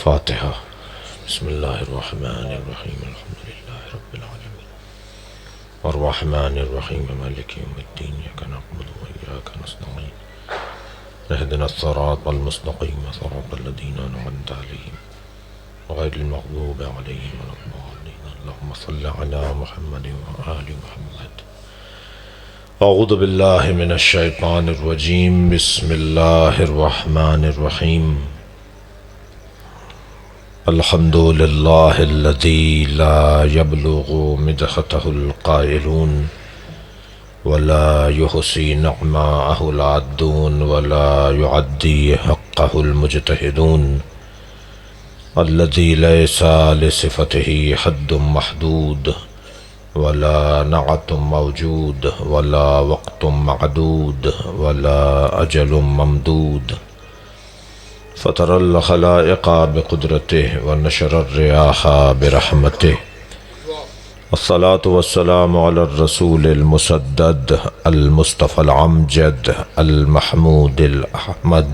فاتحہ۔ بسم اللہ الرحمن الرحیم الحمد للہ رب العالمین الرحمن الرحیم مالک یوم الدین ایاک نعبد و ایاک نستعین اہدنا الصراط المستقیم صراط الذین انعمت علیہم غیر المغضوب علیہم ولا الضالین اللہم صل علی محمد و آل محمد۔ اعوذ باللہ من الشیطان الرجیم بسم اللہ الرحمن الرحیم الحمد للہ الذی لا یبلغ مدحتہ القائلون ولا یحصی نعماءہ العادون ولا یعدی حقہ المجتہدون الذی لیس لصفتہ حد محدود ولا نعت موجود ولا وقت معدود ولا اجل ممدود فطر الخلائق بقدرته ونشر الرياح برحمته والصلاة والسلام على الرسول المسدد المصطفى العمجد المحمود الأحمد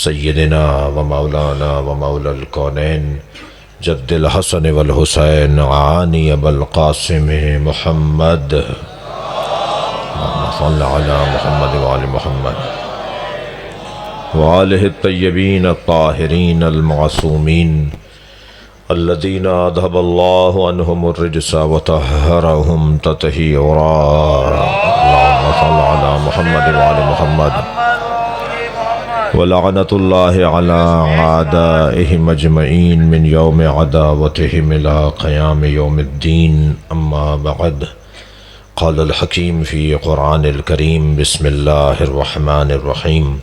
سيدنا ومولانا ومولى الكونين جد الحسن والحسين عاني أبا القاسم محمد اللهم صل على محمد وآل محمد وآلہ الطیبین الطاہرین المعصومین الذین اذھب اللہ عنہم الرجس وطہرہم تطہیرا اللہم صل علی محمد وآل محمد ولعنت اللہ علی اعدائہم اجمعین من یوم عداوتہم الى قیام یوم الدین اما بعد قال الحکیم فی قرآن الکریم بسم اللہ الرحمن الرحیم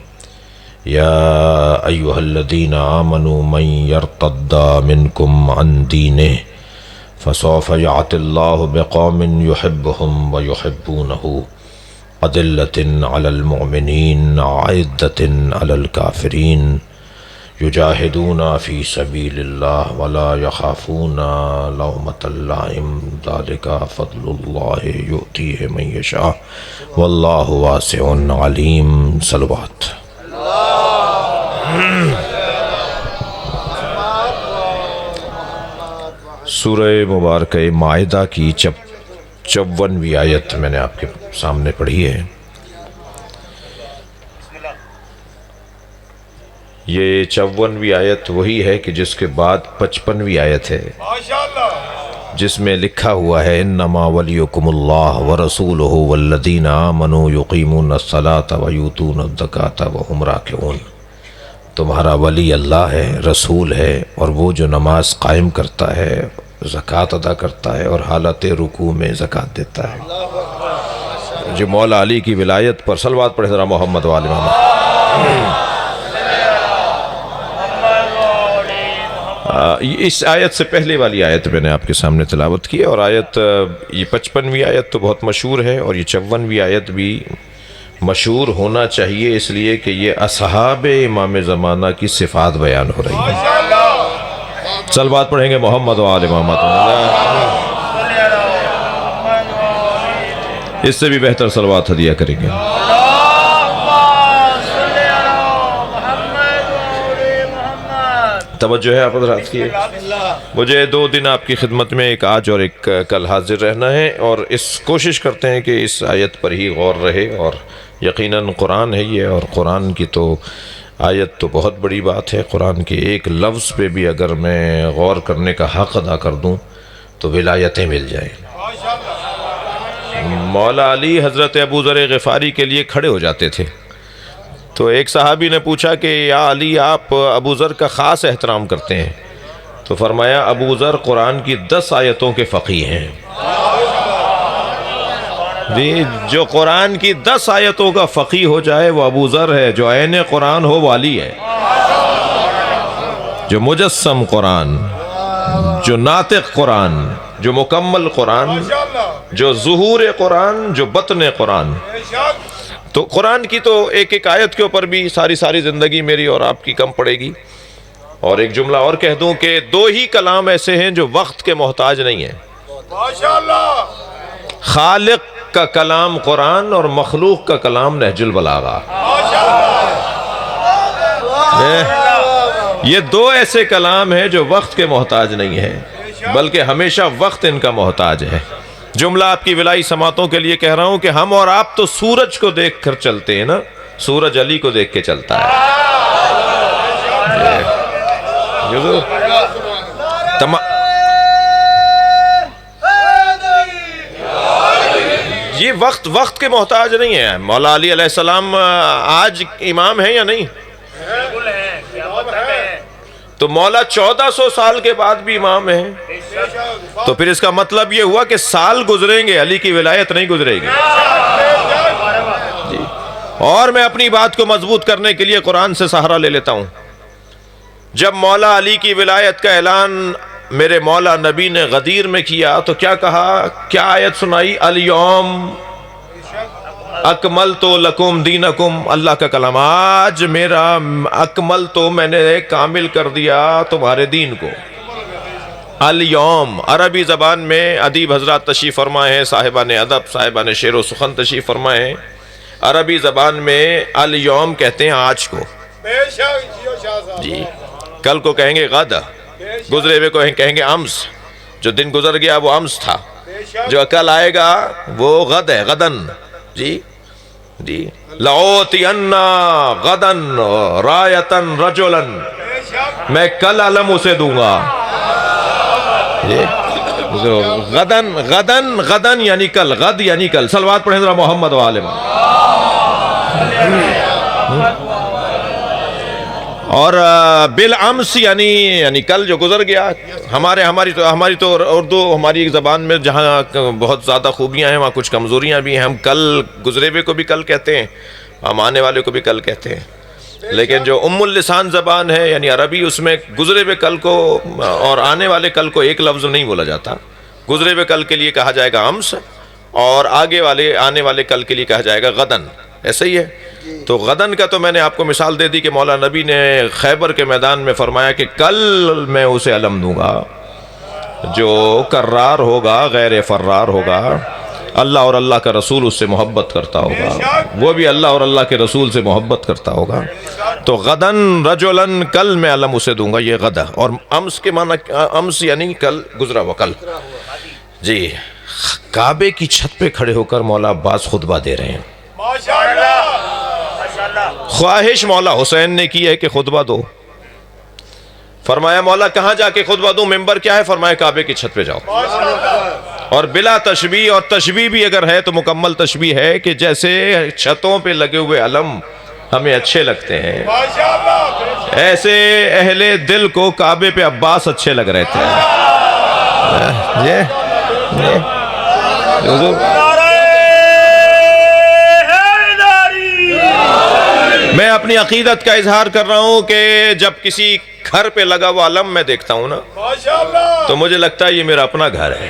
یا ایہا الذین آمنوا من یرتد منکم عن دینہ فسوف یعطی اللہ بقوم یحبہم ویحبونہ اذلۃ علی المؤمنین اعزۃ علی الکافرین یجاہدون فی سبیل اللہ ولا یخافون لومۃ لائم ذلک فضل اللہ یؤتیہ من یشاء واللہ واسع علیم۔ صلوات۔ سورہ مبارکہ مائدہ کی 54ویں آیت میں نے آپ کے سامنے پڑھی ہے۔ یہ 54ویں آیت وہی ہے کہ جس کے بعد 55ویں آیت ہے جس میں لکھا ہوا ہے انما ولیکم اللہ ورسولہ والذین آمنوا یقیمون الصلاۃ ویؤتون الزکاۃ وہم راکعون۔ تمہارا ولی اللہ ہے، رسول ہے، اور وہ جو نماز قائم کرتا ہے، زکوٰۃ ادا کرتا ہے اور حالت رکوع میں زکوٰۃ دیتا ہے۔ جو مولا علی کی ولایت پر صلوات پڑھے ذرا محمد وآل محمد۔ اس آیت سے پہلے والی آیت میں نے آپ کے سامنے تلاوت کی، اور آیت یہ 55ویں آیت تو بہت مشہور ہے، اور یہ 54ویں آیت بھی مشہور ہونا چاہیے اس لیے کہ یہ اصحاب امام زمانہ کی صفات بیان ہو رہی ہے۔ صلوات پڑھیں گے محمد و آل محمد۔ اس سے بھی بہتر صلوات ہدیہ کریں گے۔ توجہ ہے آپ حضرات کی۔ مجھے 2 دن آپ کی خدمت میں، ایک آج اور ایک کل حاضر رہنا ہے، اور اس کوشش کرتے ہیں کہ اس آیت پر ہی غور رہے، اور یقیناً قرآن ہے یہ، اور قرآن کی تو آیت تو بہت بڑی بات ہے۔ قرآن کے ایک لفظ پہ بھی اگر میں غور کرنے کا حق ادا کر دوں تو ولایتیں مل جائیں۔ مولا علی حضرت ابو ذر غفاری کے لیے کھڑے ہو جاتے تھے، تو ایک صحابی نے پوچھا کہ یا علی آپ ابو ذر کا خاص احترام کرتے ہیں، تو فرمایا ابو ذر قرآن کی 10 آیتوں کے فقیہ ہیں۔ جو قرآن کی 10 آیتوں کا فقیہ ہو جائے وہ ابو ذر ہے، جو عین قرآن ہو والی ہے، جو مجسم قرآن، جو ناطق قرآن، جو مکمل قرآن، جو ظہور قرآن، جو بطن قرآن۔ تو قرآن کی تو ایک ایک آیت کے اوپر بھی ساری زندگی میری اور آپ کی کم پڑے گی۔ اور ایک جملہ اور کہہ دوں کہ 2 ہی کلام ایسے ہیں جو وقت کے محتاج نہیں ہیں۔ خالق کا کلام قرآن اور مخلوق کا کلام نہج البلاغہ۔ یہ دو ایسے کلام ہیں جو وقت کے محتاج نہیں ہیں بلکہ ہمیشہ وقت ان کا محتاج ہے. جملہ آپ کی ولائی سماعتوں کے لیے کہہ رہا ہوں کہ ہم اور آپ تو سورج کو دیکھ کر چلتے ہیں نا، سورج علی کو دیکھ کے چلتا ہے. یہ وقت کے محتاج نہیں ہے. مولا علی علیہ السلام آج امام ہیں یا نہیں؟ تو مولا 1400 سال کے بعد بھی امام ہیں. تو پھر اس کا مطلب یہ ہوا کہ سال گزریں گے، علی کی ولایت نہیں گزرے گی. جی. اور میں اپنی بات کو مضبوط کرنے کے لیے قرآن سے سہارا لے لیتا ہوں. جب مولا علی کی ولایت کا اعلان میرے مولا نبی نے غدیر میں کیا تو کیا کہا؟ کیا آیت سنائی؟ الیوم اکملت لکم دینکم. اللہ کا کلام، آج میرا اکملت، میں نے کامل کر دیا تمہارے دین کو. الیوم عربی زبان میں ادیب حضرات تشریف فرمائے ہیں، صاحبان ادب، صاحبان شعر و سخن تشریف فرمائے ہیں. عربی زبان میں الیوم کہتے ہیں آج کو. جی. کل کو کہیں گے غد، گزرے ہوئے کو کہیں گے امس. جو دن گزر گیا وہ امس تھا، جو کل آئے گا وہ غد ہے، غدن. جی جی. لَأُوتِيَنَّ غَدًا رَایَةً رَجُلًا، میں کل علم اسے دوں گا. غدن غدن غدن یعنی کل، غد یعنی کل. صلوات پڑھیں ذرا محمد و آل محمد. اور بالامس یعنی کل جو گزر گیا. ہماری تو اردو ہماری ایک زبان میں جہاں بہت زیادہ خوبیاں ہیں وہاں کچھ کمزوریاں بھی ہیں. ہم کل گزرے ہوئے کو بھی کل کہتے ہیں، ہم آنے والے کو بھی کل کہتے ہیں. لیکن جو ام اللسان زبان ہے یعنی عربی، اس میں گزرے ہوئے کل کو اور آنے والے کل کو ایک لفظ نہیں بولا جاتا. گزرے ہوئے کل کے لیے کہا جائے گا امس، اور آنے والے کل کے لیے کہا جائے گا غدن. ایسا ہی ہے. تو غدن کا تو میں نے آپ کو مثال دے دی کہ مولا نبی نے خیبر کے میدان میں فرمایا کہ کل میں اسے علم دوں گا جو کرار ہوگا، غیر فرار ہوگا، اللہ اور اللہ کا رسول اس سے محبت کرتا ہوگا، وہ بھی اللہ اور اللہ کے رسول سے محبت کرتا ہوگا. تو غدن رجلن، کل میں علم اسے دوں گا. یہ غدہ. اور امس کے معنی، امس یعنی کل، گزرا ہوا کل. جی. کعبے کی چھت پہ کھڑے ہو کر مولا عباس خطبہ دے رہے ہیں. خواہش مولا حسین نے کی ہے کہ خطبہ دو. فرمایا مولا کہاں جا کے خطبہ دوں؟ ممبر کیا ہے؟ فرمایا کعبے کی چھت پہ جاؤ. اور بلا تشبیہ، اور تشبیہ بھی اگر ہے تو مکمل تشبیہ ہے کہ جیسے چھتوں پہ لگے ہوئے علم ہمیں اچھے لگتے ہیں، ایسے اہل دل کو کعبے پہ عباس اچھے لگ رہے تھے. میں اپنی عقیدت کا اظہار کر رہا ہوں کہ جب کسی گھر پہ لگا ہوا علم میں دیکھتا ہوں نا تو مجھے لگتا ہے یہ میرا اپنا گھر ہے،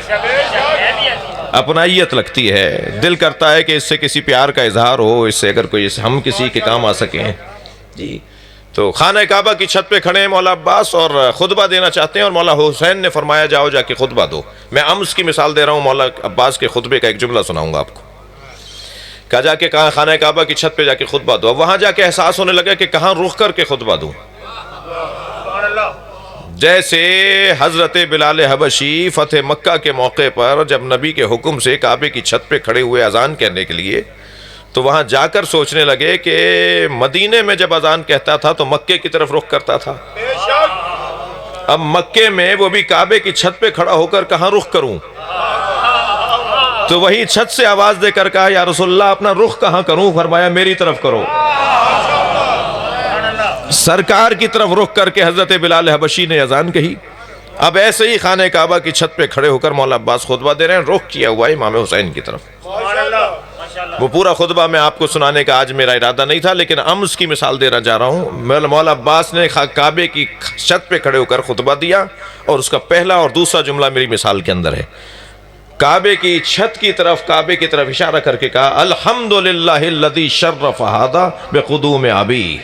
اپنائیت لگتی ہے. دل کرتا ہے کہ اس سے کسی پیار کا اظہار ہو، اس سے اگر کوئی ہم کسی کے کام آ سکیں. جی. تو خانہ کعبہ کی چھت پہ کھڑے ہیں مولا عباس اور خطبہ دینا چاہتے ہیں، اور مولا حسین نے فرمایا جاؤ جا کے خطبہ دو. میں امس کی مثال دے رہا ہوں، مولا عباس کے خطبے کا ایک جملہ سناؤں گا آپ کو. کہا جا کے کہاں خانہ کعبہ کی چھت پہ جا کے خطبہ دو. وہاں جا کے احساس ہونے لگا کہ کہاں رخ کر کے خطبہ دوں. جیسے حضرت بلال حبشی فتح مکہ کے موقع پر جب نبی کے حکم سے کعبے کی چھت پہ کھڑے ہوئے اذان کہنے کے لیے، تو وہاں جا کر سوچنے لگے کہ مدینے میں جب اذان کہتا تھا تو مکے کی طرف رخ کرتا تھا، اب مکے میں وہ بھی کعبے کی چھت پہ کھڑا ہو کر کہاں رخ کروں؟ تو وہی چھت سے آواز دے کر کہا یا رسول اللہ اپنا رخ کہاں کروں؟ فرمایا میری طرف کرو. سرکار کی طرف رخ کر کے حضرت بلال حبشی نے اذان کہی. اب ایسے ہی خانہ کعبہ کی چھت پہ کھڑے ہو کر مولا عباس خطبہ دے رہے ہیں، رخ کیا ہوا ہے امام حسین کی طرف. وہ پورا خطبہ میں آپ کو سنانے کا آج میرا ارادہ نہیں تھا، لیکن امس کی مثال دینا چاہ رہا ہوں. مولا عباس نے کعبے کی چھت پہ کھڑے ہو کر خطبہ دیا، اور اس کا پہلا اور دوسرا جملہ میری مثال کے اندر ہے. کعبے کی چھت کی طرف، کعبے کی طرف اشارہ کر کے کہا الحمدللہ الذی شرف ھذا بقدوم ابی.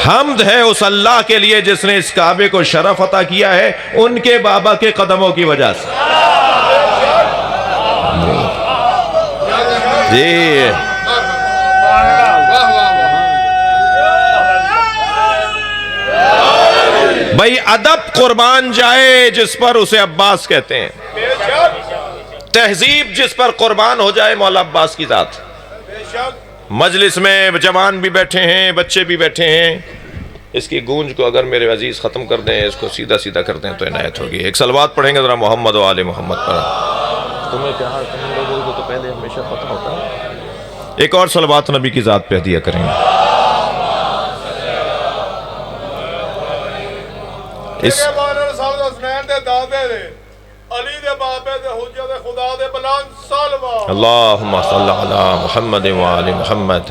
حمد ہے اس اللہ کے لیے جس نے اس کعبے کو شرف عطا کیا ہے ان کے بابا کے قدموں کی وجہ سے. جی بھائی ادب قربان جائے جس پر اسے عباس کہتے ہیں، تہذیب جس پر قربان ہو جائے مولا عباس کی ذات۔ مجلس میں جوان بھی بیٹھے ہیں، بچے بھی بیٹھے ہیں، اس کی گونج کو اگر میرے عزیز ختم کر دیں، اس کو سیدھا سیدھا کر دیں تو عنایت ہوگی۔ ایک صلوات پڑھیں گے ذرا محمد و آل محمد پر۔ تمہیں پیار تم لوگوں کو تو پہلے ہمیشہ پتہ ہوتا ہے۔ ایک اور صلوات نبی کی ذات پہ ہدیہ کریں گے۔ اس اللہم صلی علی محمد و آل محمد۔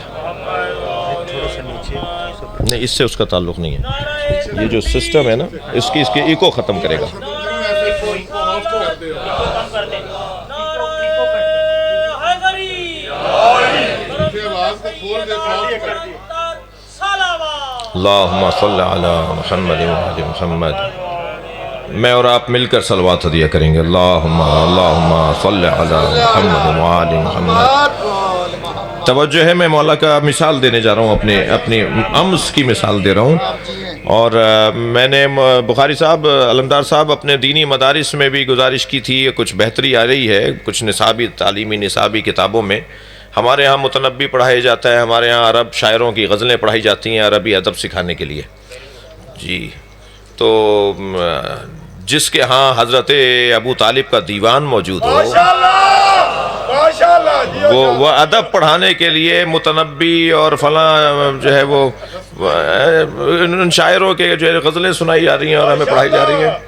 نہیں، اس سے اس کا تعلق نہیں ہے، یہ جو سسٹم ہے نا اس کی ایکو ختم کرے گا۔ اللہم صلی علی محمد و آل محمد۔ میں اور آپ مل کر صلوات ہدیہ کریں گے۔ اللہم صلی علی محمد و آل محمد۔ توجہ ہے، میں مولا کا مثال دینے جا رہا ہوں، اپنی امس کی مثال دے رہا ہوں۔ اور میں نے بخاری صاحب، علمدار صاحب، اپنے دینی مدارس میں بھی گزارش کی تھی، کچھ بہتری آ رہی ہے کچھ نصابی تعلیمی نصابی کتابوں میں۔ ہمارے ہاں متنبی پڑھایا جاتا ہے، ہمارے ہاں عرب شاعروں کی غزلیں پڑھائی جاتی ہیں عربی ادب سکھانے کے لیے جی۔ تو جس کے ہاں حضرت ابو طالب کا دیوان موجود ہو، وہ ادب پڑھانے کے لیے متنبی اور فلاں جو ہے وہ ان شاعروں کے جو غزلیں سنائی جا رہی ہیں اور ہمیں پڑھائی جا رہی ہیں۔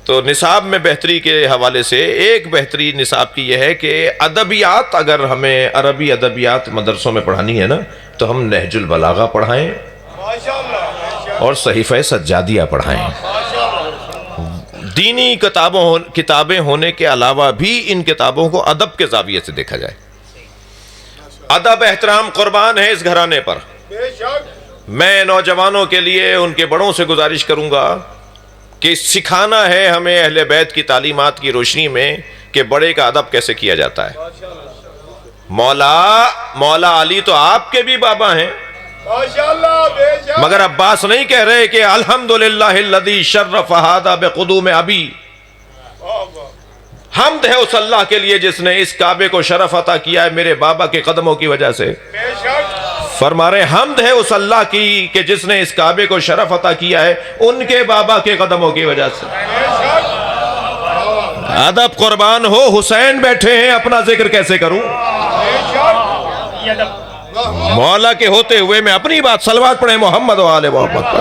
تو نصاب میں بہتری کے حوالے سے ایک بہتری نصاب کی یہ ہے کہ ادبیات، اگر ہمیں عربی ادبیات مدرسوں میں پڑھانی ہے نا تو ہم نہج البلاغہ پڑھائیں اور صحیفہ سجادیہ پڑھائیں۔ دینی کتابیں ہونے کے علاوہ بھی ان کتابوں کو ادب کے زاویے سے دیکھا جائے۔ ادب احترام قربان ہے اس گھرانے پر۔ میں نوجوانوں کے لیے ان کے بڑوں سے گزارش کروں گا کہ سکھانا ہے ہمیں اہل بیت کی تعلیمات کی روشنی میں کہ بڑے کا ادب کیسے کیا جاتا ہے۔ مولا علی تو آپ کے بھی بابا ہیں، مگر عباس نہیں کہہ رہے کہ الحمدللہ الذی شرف ھذا بقدوم ابی، حمد ہے اس اللہ کے لیے جس نے اس کعبے کو شرف عطا کیا ہے میرے بابا کے قدموں کی وجہ سے۔ فرما رہے حمد ہے اس اللہ کی کہ جس نے اس کعبے کو شرف عطا کیا ہے ان کے بابا کے قدموں کی وجہ سے۔ ادب قربان ہو، حسین بیٹھے ہیں، اپنا ذکر کیسے کروں؟ مولا کے ہوتے ہوئے میں اپنی بات، صلوات پڑھیں محمد و آل محمد پر۔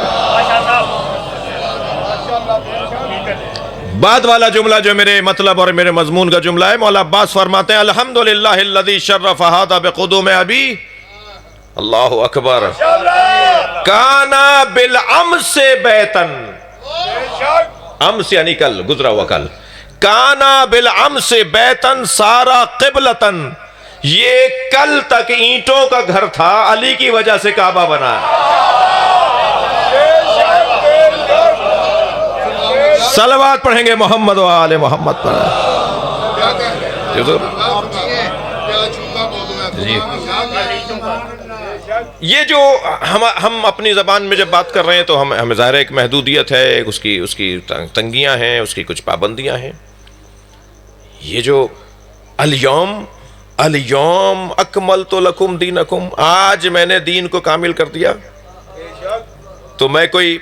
بعد والا جملہ جو میرے مطلب اور میرے مضمون کا جملہ ہے، مولا عباس فرماتے ہیں الحمدللہ الذی شرف ھذا بقدوم ابی، اللہ اکبر، کانا بالامس بیتن، امس یعنی کل، گزرا ہوا کل، کانا بالامس بیتن سارا قبلتن، یہ کل تک اینٹوں کا گھر تھا، علی کی وجہ سے کعبہ بنا ہے۔ صلوات پڑھیں گے محمد و آل محمد پر۔ یہ جو ہم اپنی زبان میں جب بات کر رہے ہیں تو ہمیں ظاہر ایک محدودیت ہے، اس کی تنگیاں ہیں، اس کی کچھ پابندیاں ہیں۔ یہ جو الیوم اکملت لکم دینکم، آج میں نے دین کو کامل کر دیا، تو میں کوئی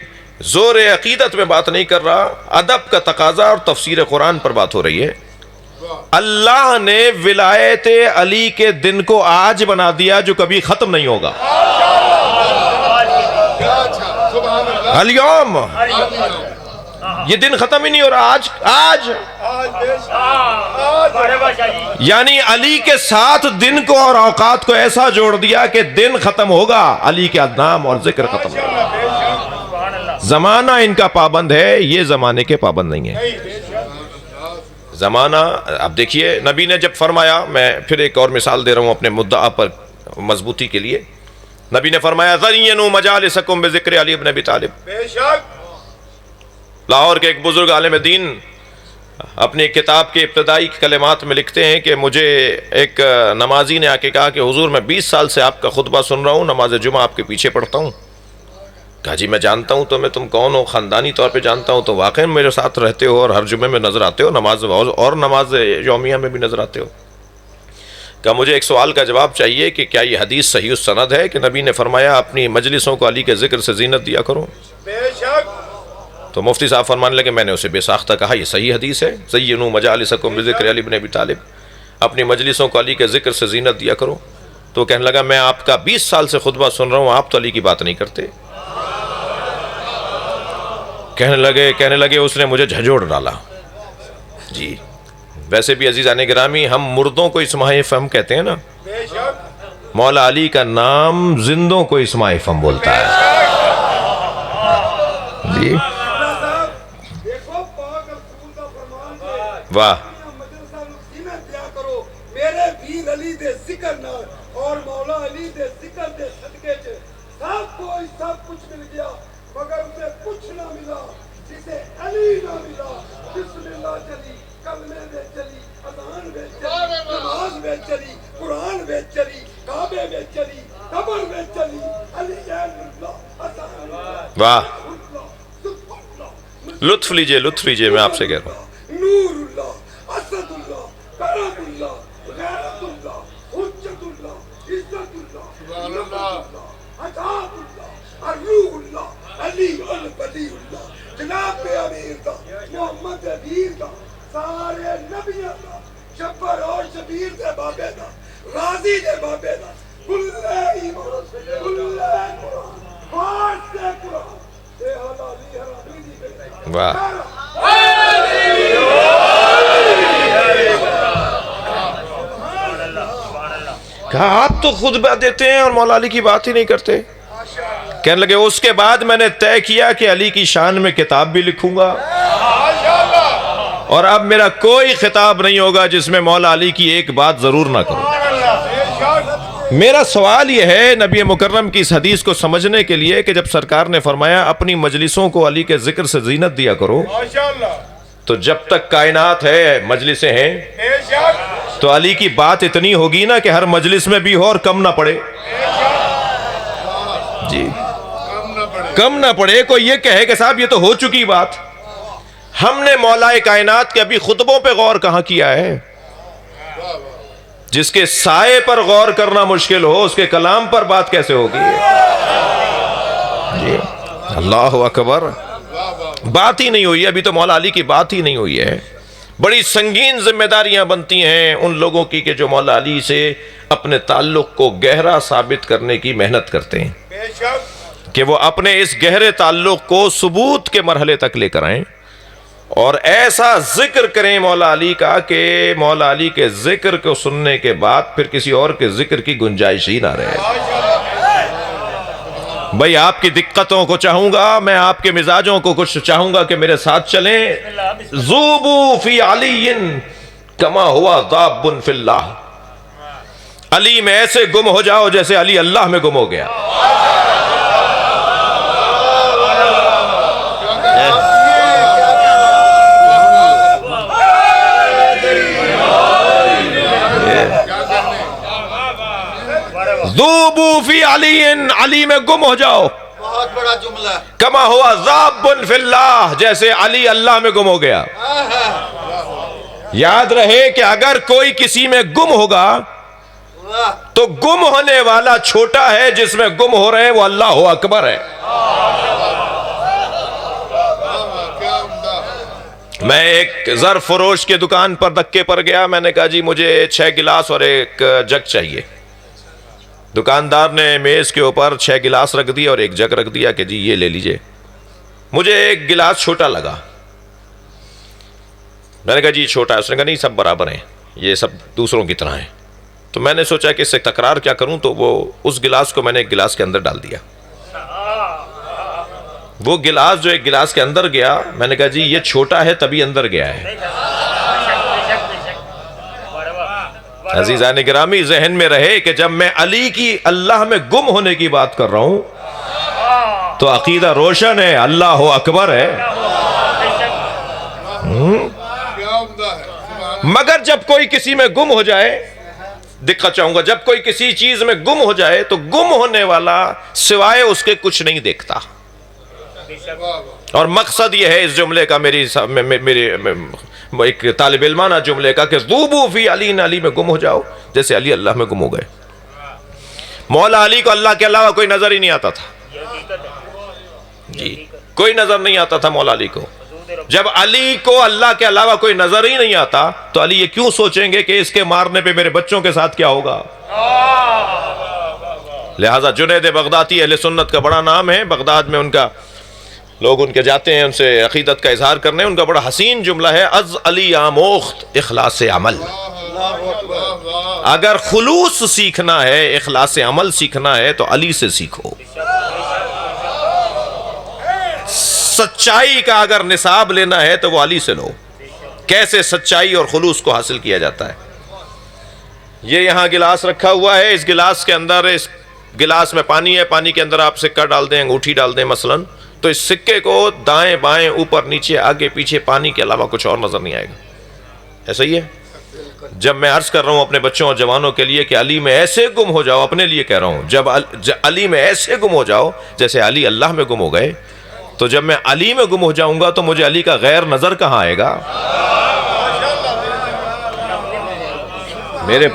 زور عقیدت میں بات نہیں کر رہا، ادب کا تقاضا اور تفسیر قرآن پر بات ہو رہی ہے۔ اللہ نے ولایت علی کے دن کو آج بنا دیا جو کبھی ختم نہیں ہوگا۔ الیوم، یہ دن ختم ہی نہیں ہو رہا، آج یعنی علی کے ساتھ دن کو اور اوقات کو ایسا جوڑ دیا کہ دن ختم ہوگا، علی کے نام اور ذکر ختم ہوگا۔ زمانہ ان کا پابند ہے، یہ زمانے کے پابند نہیں ہے۔ زمانہ، اب دیکھیے نبی نے جب فرمایا، میں پھر ایک اور مثال دے رہا ہوں اپنے مدعا پر مضبوطی کے لیے، نبی نے فرمایا زینوا مجالسکم بذکر علی ابن ابی طالب۔ لاہور کے ایک بزرگ عالم دین اپنی کتاب کے ابتدائی کلمات میں لکھتے ہیں کہ مجھے ایک نمازی نے آ کے کہا کہ حضور میں 20 سال سے آپ کا خطبہ سن رہا ہوں، نماز جمعہ آپ کے پیچھے پڑھتا ہوں، کہا جی میں جانتا ہوں تمہیں، تم کون ہو، خاندانی طور پہ جانتا ہوں، تو واقعی میرے ساتھ رہتے ہو اور ہر جمعے میں نظر آتے ہو، نماز اور نماز یومیہ میں بھی نظر آتے ہو۔ کہا مجھے ایک سوال کا جواب چاہیے کہ کیا یہ حدیث صحیح السند ہے کہ نبی نے فرمایا اپنی مجلسوں کو علی کے ذکر سے زینت دیا کرو؟ بے شک تو مفتی صاحب فرمانے لگے میں نے اسے بے ساختہ کہا یہ صحیح حدیث ہے، زینوا مجالسکم بذکر علی بن ابی طالب، اپنی مجلسوں کو علی کے ذکر سے زینت دیا کرو۔ تو کہنے لگا میں آپ کا 20 سال سے خطبہ سن رہا ہوں، آپ تو علی کی بات نہیں کرتے۔ کہنے لگے اس نے مجھے جھنجھوڑ ڈالا۔ جی ویسے بھی عزیزان گرامی ہم مردوں کو اسماء فہم کہتے ہیں نا، بے شک مولا علی کا نام زندوں کو اسماء فہم بولتا ہے۔ جی دیکھو پاک رسول دا فرمان ہے، واہ مجلساں نوں زینت دیا کرو میرے ویر علی دے ذکر نال، اور مولا علی دے ذکر دے صدقے چ سب کچھ مل گیا، مگر اسے کچھ نہ ملا جسے علی نہ ملا۔ بسم اللہ چلی، کلمے میں چلی، اذان میں چلی، نماز میں چلی، قرآن میں چلی، کعبے میں چلی، قبر میں چلی، علی اللہ اذان اللہ واہ، اللہ لطف لیجئے میں آپ سے کہہ رہا ہوں۔ نور اللہ، اسد اللہ، کرم اللہ، غیرت اللہ، حجت اللہ، عزت اللہ، نعمت اللہ، عطاء اللہ، الروح اللہ، علی الولی اللہ، جناب امیر دا، محمد امیر دا، سارے نبیوں دا، شبر اور شبیر دے بابے دا، غازی دے بابے دا، کلے ایمان، کلے قرآن، فارس دے قرآن، اے حلالی حرامی دی بے واہ کہا آپ تو خطبہ دیتے ہیں اور مولا علی کی بات ہی نہیں کرتے۔ کہنے لگے اس کے بعد میں نے طے کیا کہ علی کی شان میں کتاب بھی لکھوں گا، اور اب میرا کوئی خطاب نہیں ہوگا جس میں مولا علی کی ایک بات ضرور نہ کروں۔ میرا سوال یہ ہے نبی مکرم کی اس حدیث کو سمجھنے کے لیے کہ جب سرکار نے فرمایا اپنی مجلسوں کو علی کے ذکر سے زینت دیا کرو، تو جب تک کائنات ہے مجلسیں ہیں تو علی کی بات اتنی ہوگی نا کہ ہر مجلس میں بھی ہو اور کم نہ پڑے۔ جی کم نہ پڑے، کوئی یہ کہے کہ صاحب یہ تو ہو چکی بات۔ ہم نے مولا کائنات کے ابھی خطبوں پہ غور کہاں کیا ہے؟ جس کے سائے پر غور کرنا مشکل ہو اس کے کلام پر بات کیسے ہوگی؟ جی اللہ اکبر، بات ہی نہیں ہوئی، ابھی تو مولا علی کی بات ہی نہیں ہوئی ہے۔ بڑی سنگین ذمہ داریاں بنتی ہیں ان لوگوں کی کہ جو مولا علی سے اپنے تعلق کو گہرا ثابت کرنے کی محنت کرتے ہیں، بے شک کہ وہ اپنے اس گہرے تعلق کو ثبوت کے مرحلے تک لے کر آئیں اور ایسا ذکر کریں مولا علی کا کہ مولا علی کے ذکر کو سننے کے بعد پھر کسی اور کے ذکر کی گنجائش ہی نہ رہے۔ بھئی آپ کی دقتوں کو چاہوں گا، میں آپ کے مزاجوں کو کچھ چاہوں گا کہ میرے ساتھ چلیں۔ ذوبوا فی علی کما ہوا ذاب فی اللہ، علی میں ایسے گم ہو جاؤ جیسے علی اللہ میں گم ہو گیا۔ ذوبوا فی علی، علی میں گم ہو جاؤ، بہت بڑا جملہ، کما ہوا ذاب فی اللہ، جیسے علی اللہ میں گم ہو گیا۔ یاد رہے کہ اگر کوئی کسی میں گم ہوگا تو گم ہونے والا چھوٹا ہے، جس میں گم ہو رہے ہیں وہ اللہ اکبر ہے۔ میں ایک ظرف فروش کے دکان پر دھکے پر گیا، میں نے کہا جی مجھے 6 گلاس اور ایک جگ چاہیے۔ دکاندار نے میز کے اوپر 6 گلاس رکھ دیا اور ایک جگ رکھ دیا کہ جی یہ لے لیجئے۔ مجھے ایک گلاس چھوٹا لگا، میں نے کہا جی چھوٹا ہے، اس نے کہا نہیں سب برابر ہیں، یہ سب دوسروں کی طرح ہیں۔ تو میں نے سوچا کہ اس سے تکرار کیا کروں، تو وہ اس گلاس کو میں نے ایک گلاس کے اندر ڈال دیا۔ وہ گلاس جو ایک گلاس کے اندر گیا، میں نے کہا جی یہ چھوٹا ہے تبھی اندر گیا ہے۔ عزیزان گرامی ذہن میں رہے کہ جب میں علی کی اللہ میں گم ہونے کی بات کر رہا ہوں تو عقیدہ روشن ہے، اللہ اکبر ہے۔ مگر جب کوئی کسی میں گم ہو جائے، دقت چاہوں گا، جب کوئی کسی چیز میں گم ہو جائے تو گم ہونے والا سوائے اس کے کچھ نہیں دیکھتا۔ اور مقصد یہ ہے اس جملے کا، میرے ایک طالب علمانہ جملے کا، کہ ذوبوا فی علی، علی میں گم ہو جاؤ جیسے علی اللہ میں گم ہو گئے۔ مولا علی کو اللہ کے علاوہ کوئی نظر ہی نہیں آتا تھا، جی کوئی نظر نہیں آتا تھا مولا علی کو۔ جب علی کو اللہ کے علاوہ کوئی نظر ہی نہیں آتا تو علی یہ کیوں سوچیں گے کہ اس کے مارنے پہ میرے بچوں کے ساتھ کیا ہوگا؟ لہٰذا جنید بغدادی اہل سنت کا بڑا نام ہے، بغداد میں ان کا لوگ ان کے جاتے ہیں ان سے عقیدت کا اظہار کرنے، ان کا بڑا حسین جملہ ہے، از علی آموخت اخلاص عمل۔ اگر خلوص سیکھنا ہے، اخلاص عمل سیکھنا ہے تو علی سے سیکھو۔ سچائی کا اگر نصاب لینا ہے تو وہ علی سے لو، کیسے سچائی اور خلوص کو حاصل کیا جاتا ہے۔ یہ یہاں گلاس رکھا ہوا ہے، اس گلاس کے اندر، اس گلاس میں پانی ہے، پانی کے اندر آپ سکہ ڈال دیں، انگوٹھی ڈال دیں مثلاً، تو اس سکے کو دائیں بائیں اوپر نیچے آگے پیچھے پانی کے علاوہ کچھ اور نظر نہیں آئے گا، ایسا ہی ہے۔ جب میں عرض کر رہا ہوں اپنے بچوں اور جوانوں کے لیے کہ علی میں ایسے گم ہو جاؤ، اپنے لیے کہہ رہا ہوں، جب علی میں ایسے گم ہو جاؤ جیسے علی اللہ میں گم ہو گئے، تو جب میں علی میں گم ہو جاؤں گا تو مجھے علی کا غیر نظر کہاں آئے گا؟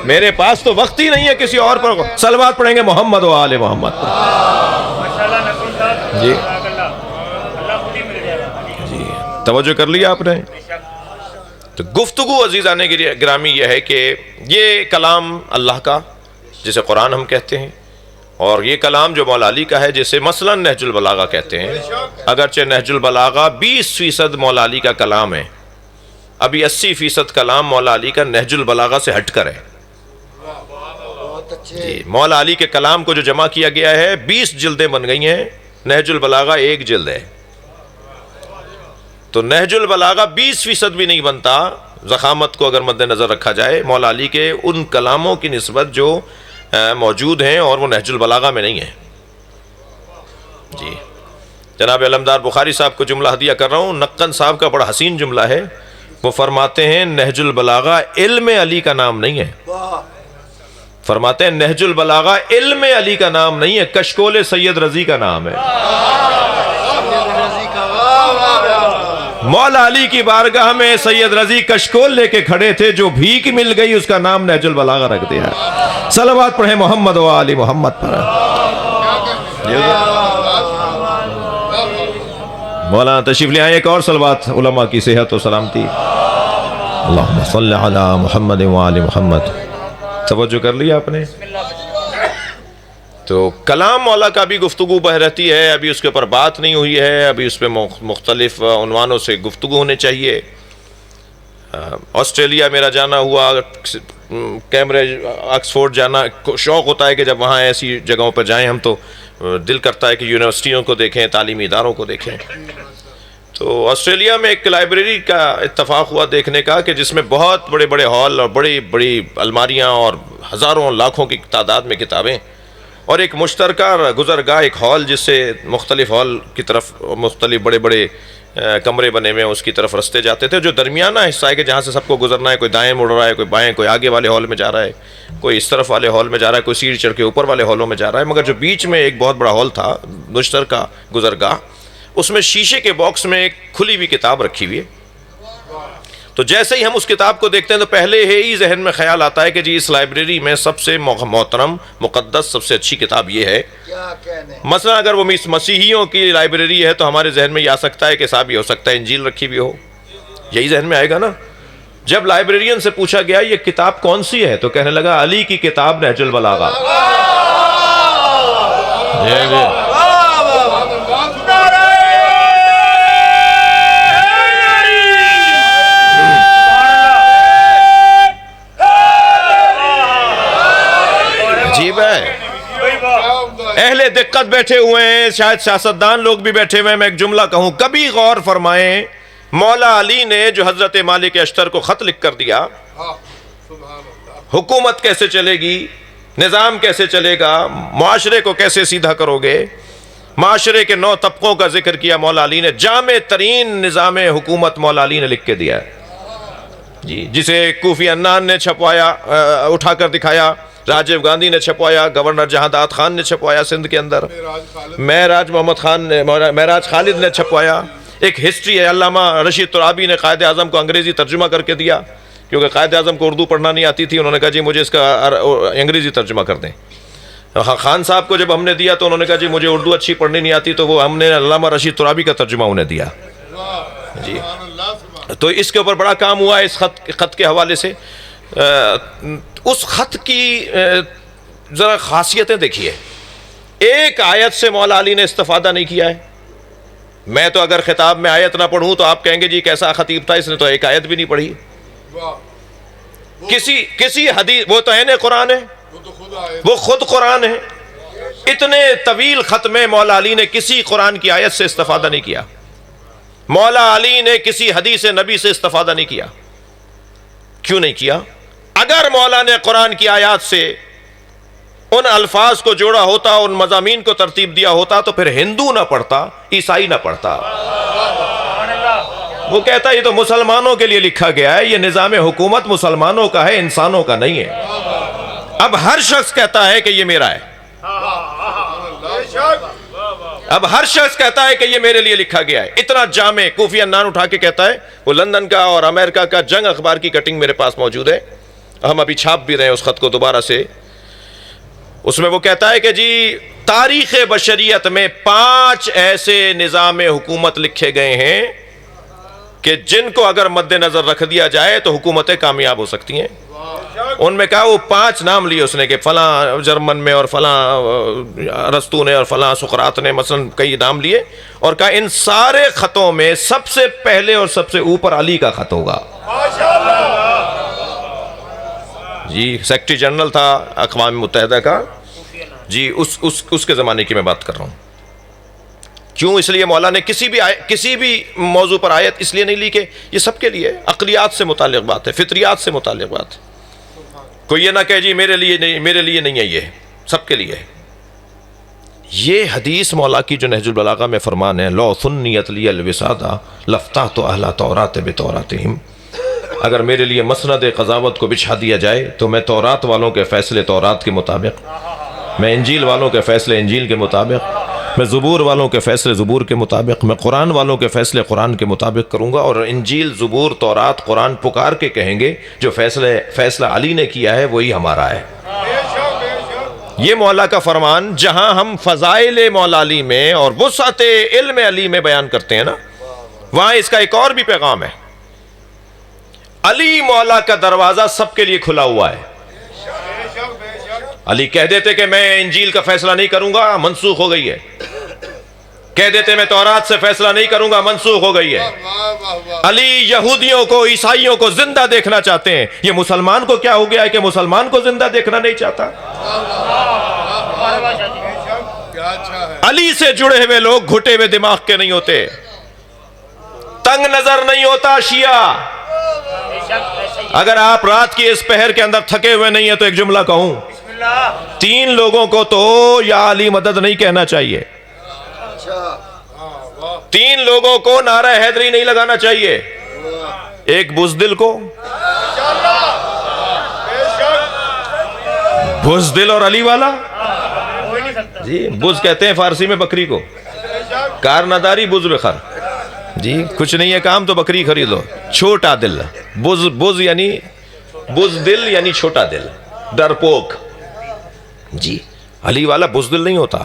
میرے پاس تو وقت ہی نہیں ہے کسی اور پر۔ صلوات پڑھیں گے محمد و آل محمد پر۔ جی جی توجہ کر لیا آپ نے؟ تو گفتگو عزیزان گرامی یہ ہے کہ یہ کلام اللہ کا جسے قرآن ہم کہتے ہیں، اور یہ کلام جو مولا علی کا ہے جسے مثلا نہج البلاغہ کہتے ہیں، اگرچہ نہج البلاغہ 20% مولا علی کا کلام ہے، ابھی 80% کلام مولا علی کا نہج البلاغہ سے ہٹ کر ہے۔ جی مولا علی کے کلام کو جو جمع کیا گیا ہے 20 جلدیں بن گئی ہیں، نہج البلاغہ 1 جلد ہے، تو نہج البلاغہ 20% بھی نہیں بنتا ضخامت کو اگر مد نظر رکھا جائے مولا علی کے ان کلاموں کی نسبت جو موجود ہیں، اور وہ نہج البلاغہ میں نہیں ہے۔ جی جناب علمدار بخاری صاحب کو جملہ ہدیہ کر رہا ہوں، نقن صاحب کا بڑا حسین جملہ ہے، وہ فرماتے ہیں نہج البلاغہ علم علی کا نام نہیں ہے، فرماتے ہیں نہج البلاغہ علم علی کا نام نہیں ہے، کشکول سید رضی کا نام ہے۔ مولا علی کی بارگاہ میں سید رضی کشکول لے کے کھڑے تھے، جو بھیک مل گئی اس کا نام نہج البلاغہ رکھ دیا۔ صلوات پڑھیں محمد و آل محمد پر۔ مولانا تشریف لے آئیں، ایک اور صلوات علماء کی صحت و سلامتی۔ اللہم صلی علی محمد و آل محمد۔ توجہ کر لیا آپ نے؟ تو کلام مولا کا بھی گفتگو بہ رہتی ہے، ابھی اس کے اوپر بات نہیں ہوئی ہے، ابھی اس پہ مختلف عنوانوں سے گفتگو ہونے چاہیے۔ آسٹریلیا میرا جانا ہوا، کیمبرج، آکسفورڈ جانا، شوق ہوتا ہے کہ جب وہاں ایسی جگہوں پر جائیں ہم تو دل کرتا ہے کہ یونیورسٹیوں کو دیکھیں، تعلیمی اداروں کو دیکھیں۔ تو آسٹریلیا میں ایک لائبریری کا اتفاق ہوا دیکھنے کا کہ جس میں بہت بڑے بڑے ہال اور بڑی بڑی الماریاں اور ہزاروں لاکھوں کی تعداد میں کتابیں، اور ایک مشترکہ گزرگاہ، ایک ہال جس سے مختلف ہال کی طرف مختلف بڑے بڑے کمرے بنے ہوئے ہیں، اس کی طرف رستے جاتے تھے، جو درمیانہ حصہ ہے کہ جہاں سے سب کو گزرنا ہے، کوئی دائیں مڑ رہا ہے، کوئی بائیں، کوئی آگے والے ہال میں جا رہا ہے، کوئی اس طرف والے ہال میں جا رہا ہے، کوئی سیڑھی چڑھ کے اوپر والے ہالوں میں جا رہا ہے، مگر جو بیچ میں ایک بہت بڑا ہال تھا مشترکہ گزرگاہ، اس میں شیشے کے باکس میں ایک کھلی ہوئی کتاب رکھی ہوئی ہے۔ تو جیسے ہی ہم اس کتاب کو دیکھتے ہیں تو پہلے ہی ذہن میں خیال آتا ہے کہ جی اس لائبریری میں سب سے محترم، مقدس، سب سے اچھی کتاب یہ ہے۔ مثلا اگر وہ مسیحیوں کی لائبریری ہے تو ہمارے ذہن میں یہ آ سکتا ہے کہ صاحب یہ ہو سکتا ہے انجیل رکھی ہوئی ہو، یہی ذہن میں آئے گا نا۔ جب لائبریرین سے پوچھا گیا یہ کتاب کون سی ہے تو کہنے لگا علی کی کتاب نہج البلاغہ۔ اہل دقت بیٹھے ہوئے ہیں، شاید سیاستدان لوگ بھی بیٹھے ہوئے ہیں، میں ایک جملہ کہوں، کبھی غور فرمائیں مولا علی نے جو حضرت مالک اشتر کو خط لکھ کر دیا، حکومت کیسے چلے گی، نظام کیسے چلے گا، معاشرے کو کیسے سیدھا کرو گے، معاشرے کے 9 طبقوں کا ذکر کیا مولا علی نے، جامع ترین نظام حکومت مولا علی نے لکھ کے دیا ہے جی، جسے کوفی عنان نے چھپوایا، اٹھا کر دکھایا، راجیو گاندھی نے چھپوایا، گورنر جہانداد خان نے چھپوایا سندھ کے اندر، معراج خالد نے چھپوایا۔ ایک ہسٹری ہے، علامہ رشید ترابی نے قائد اعظم کو انگریزی ترجمہ کر کے دیا، کیونکہ قائد اعظم کو اردو پڑھنا نہیں آتی تھی، انہوں نے کہا جی مجھے اس کا انگریزی ترجمہ کر دیں۔ خان صاحب کو جب ہم نے دیا تو انہوں نے کہا جی مجھے اردو اچھی پڑھنی نہیں آتی، تو وہ ہم نے علامہ رشید ترابی کا ترجمہ انہیں دیا جی۔ تو اس کے اوپر بڑا کام ہوا ہے اس خط کے حوالے سے۔ اس خط کی ذرا خاصیتیں دیکھیے، ایک آیت سے مولا علی نے استفادہ نہیں کیا ہے۔ میں تو اگر خطاب میں آیت نہ پڑھوں تو آپ کہیں گے جی کیسا خطیب تھا، اس نے تو ایک آیت بھی نہیں پڑھی۔ کسی حدیث، وہ تو عین قرآن ہے، وہ خود قرآن ہے۔ اتنے طویل خط میں مولا علی نے کسی قرآن کی آیت سے استفادہ نہیں کیا، مولا علی نے کسی حدیث نبی سے استفادہ نہیں کیا۔ کیوں نہیں کیا؟ اگر مولا نے قرآن کی آیات سے ان الفاظ کو جوڑا ہوتا، ان مضامین کو ترتیب دیا ہوتا، تو پھر ہندو نہ پڑھتا، عیسائی نہ پڑھتا۔ وہ کہتا یہ تو مسلمانوں کے لیے لکھا گیا ہے، یہ نظام حکومت مسلمانوں کا ہے، انسانوں کا نہیں ہے۔ اب ہر شخص کہتا ہے کہ یہ میرا ہے، اب ہر شخص کہتا ہے کہ یہ میرے لیے لکھا گیا ہے۔ اتنا جامع کوفی عنان اٹھا کے کہتا ہے، وہ لندن کا اور امریکہ کا جنگ اخبار کی کٹنگ میرے پاس موجود ہے، ہم ابھی چھاپ بھی رہے ہیں اس خط کو دوبارہ سے۔ اس میں وہ کہتا ہے کہ جی تاریخ بشریت میں 5 ایسے نظام حکومت لکھے گئے ہیں کہ جن کو اگر مد نظر رکھ دیا جائے تو حکومتیں کامیاب ہو سکتی ہیں۔ ان میں کہا وہ 5 نام لیے اس نے کہ فلاں جرمن میں اور فلاں ارسطو نے اور فلاں سقراط نے مثلا کئی نام لیے، اور کہا ان سارے خطوں میں سب سے پہلے اور سب سے اوپر علی کا خط ہوگا۔ جی سیکرٹری جنرل تھا اقوام متحدہ کا، جی اس کے زمانے کی میں بات کر رہا ہوں۔ کیوں؟ اس لیے مولا نے کسی بھی موضوع پر آیت اس لیے نہیں لی کہ یہ سب کے لیے عقلیات سے متعلق بات ہے، فطریات سے متعلق بات ہے۔ کوئی یہ نہ کہے جی میرے لیے نہیں ہے، یہ سب کے لیے ہے۔ یہ حدیث مولا کی جو نہج البلاغہ میں فرمان ہے، لو سنیت لی الوسادہ لفتحت اہل تورات بتوراتہم، اگر میرے لیے مسند قضاوت کو بچھا دیا جائے تو میں تورات والوں کے فیصلے تورات کے مطابق، میں انجیل والوں کے فیصلے انجیل کے مطابق، میں زبور والوں کے فیصلے زبور کے مطابق، میں قرآن والوں کے فیصلے قرآن کے مطابق کروں گا، اور انجیل زبور تورات قرآن پکار کے کہیں گے جو فیصلہ علی نے کیا ہے وہی ہمارا ہے۔ یہ مولا کا فرمان جہاں ہم فضائل مولا علی میں اور وسعت علم علی میں بیان کرتے ہیں نا، وہاں اس کا ایک اور بھی پیغام ہے۔ علی مولا کا دروازہ سب کے لیے کھلا ہوا ہے۔ علی کہہ دیتے کہ میں انجیل کا فیصلہ نہیں کروں گا، منسوخ ہو گئی ہے۔ کہہ دیتے میں تورات سے فیصلہ نہیں کروں گا، منسوخ ہو گئی ہے۔ علی یہودیوں کو عیسائیوں کو زندہ دیکھنا چاہتے ہیں، یہ مسلمان کو کیا ہو گیا ہے کہ مسلمان کو زندہ دیکھنا نہیں چاہتا؟ علی سے جڑے ہوئے لوگ گھٹے ہوئے دماغ کے نہیں ہوتے، تنگ نظر نہیں ہوتا شیعہ۔ اگر آپ رات کی اس پہر کے اندر تھکے ہوئے نہیں ہیں تو ایک جملہ کہوں، 3 لوگوں کو تو یا علی مدد نہیں کہنا چاہیے، 3 لوگوں کو نعرہ حیدری نہیں لگانا چاہیے، ایک بزدل کو، بزدل اور علی والا، جی بز کہتے ہیں فارسی میں بکری کو، کارنداری بز بخر، جی کچھ نہیں ہے کام تو بکری خرید لو، چھوٹا دل، بز یعنی بزدل یعنی چھوٹا دل، ڈرپوک، جی علی والا بزدل نہیں ہوتا۔